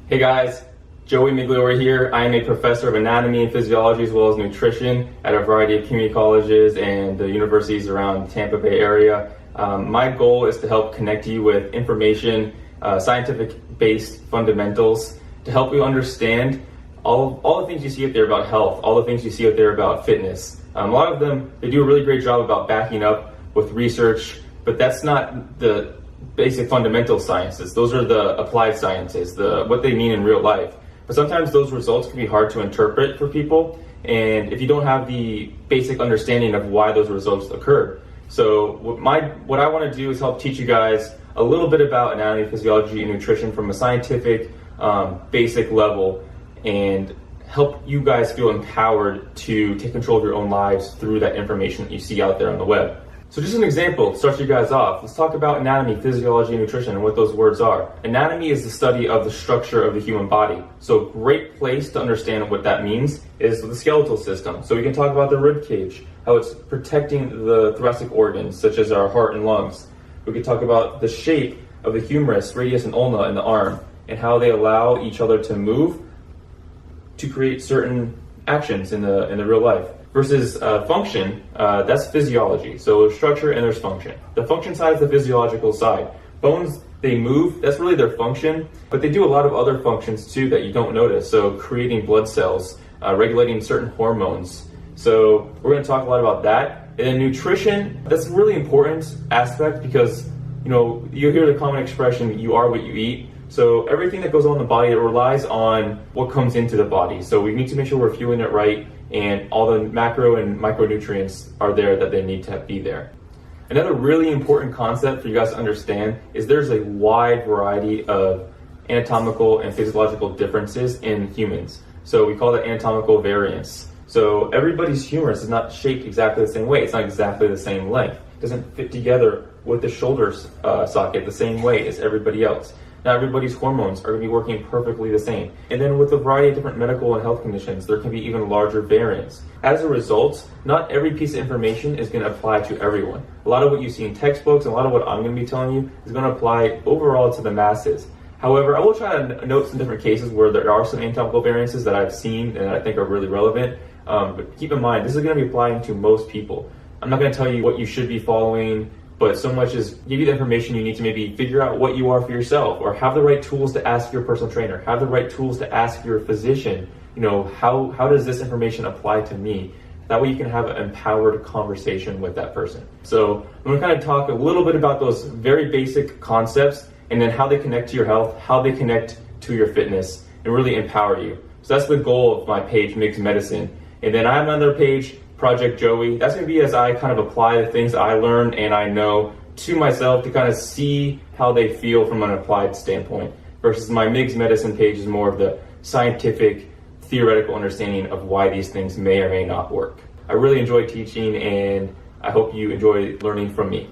Hey guys, Joey Migliore here. I am a professor of anatomy and physiology as well as nutrition at a variety of community colleges and the universities around the Tampa Bay area. My goal is to help connect you with information, scientific-based fundamentals to help you understand all the things you see out there about health, all the things you see out there about fitness. A lot of them, they do a really great job about backing up with research, but that's not the basic fundamental sciences. Those are the applied sciences, what they mean in real life. But sometimes those results can be hard to interpret for people, and if you don't have the basic understanding of why those results occurred. So what I want to do is help teach you guys a little bit about anatomy, physiology, and nutrition from a scientific, basic level, and help you guys feel empowered to take control of your own lives through that information that you see out there on the web. So just an example to start you guys off, let's talk about anatomy, physiology, and nutrition and what those words are. Anatomy is the study of the structure of the human body. So a great place to understand what that means is the skeletal system. So we can talk about the rib cage, how it's protecting the thoracic organs, such as our heart and lungs. We could talk about the shape of the humerus, radius, and ulna in the arm, and how they allow each other to move to create certain actions in the real life. Versus function, that's physiology. So there's structure and there's function. The function side is the physiological side. Bones, they move, that's really their function, but they do a lot of other functions too that you don't notice. So creating blood cells, regulating certain hormones. So we're gonna talk a lot about that. And then nutrition, that's a really important aspect because, you hear the common expression, you are what you eat. So everything that goes on in the body, it relies on what comes into the body. So we need to make sure we're fueling it right and all the macro and micronutrients are there that they need to be there. Another really important concept for you guys to understand is there's a wide variety of anatomical and physiological differences in humans. So we call that anatomical variance. So everybody's humerus is not shaped exactly the same way. It's not exactly the same length. It doesn't fit together with the shoulder socket the same way as everybody else. Not everybody's hormones are going to be working perfectly the same. And then with a variety of different medical and health conditions, there can be even larger variance. As a result, not every piece of information is going to apply to everyone. A lot of what you see in textbooks and a lot of what I'm going to be telling you is going to apply overall to the masses. However, I will try to note some different cases where there are some anatomical variances that I've seen and I think are really relevant. But keep in mind, this is going to be applying to most people. I'm not going to tell you what you should be following, but so much as give you the information you need to maybe figure out what you are for yourself, or have the right tools to ask your personal trainer, have the right tools to ask your physician, how does this information apply to me? That way you can have an empowered conversation with that person. So I'm gonna kind of talk a little bit about those very basic concepts and then how they connect to your health, how they connect to your fitness, and really empower you. So that's the goal of my page, Mixed Medicine. And then I have another page, Project Joey. That's going to be as I kind of apply the things I learn and I know to myself to kind of see how they feel from an applied standpoint. Versus my Mixed Medicine page is more of the scientific, theoretical understanding of why these things may or may not work. I really enjoy teaching and I hope you enjoy learning from me.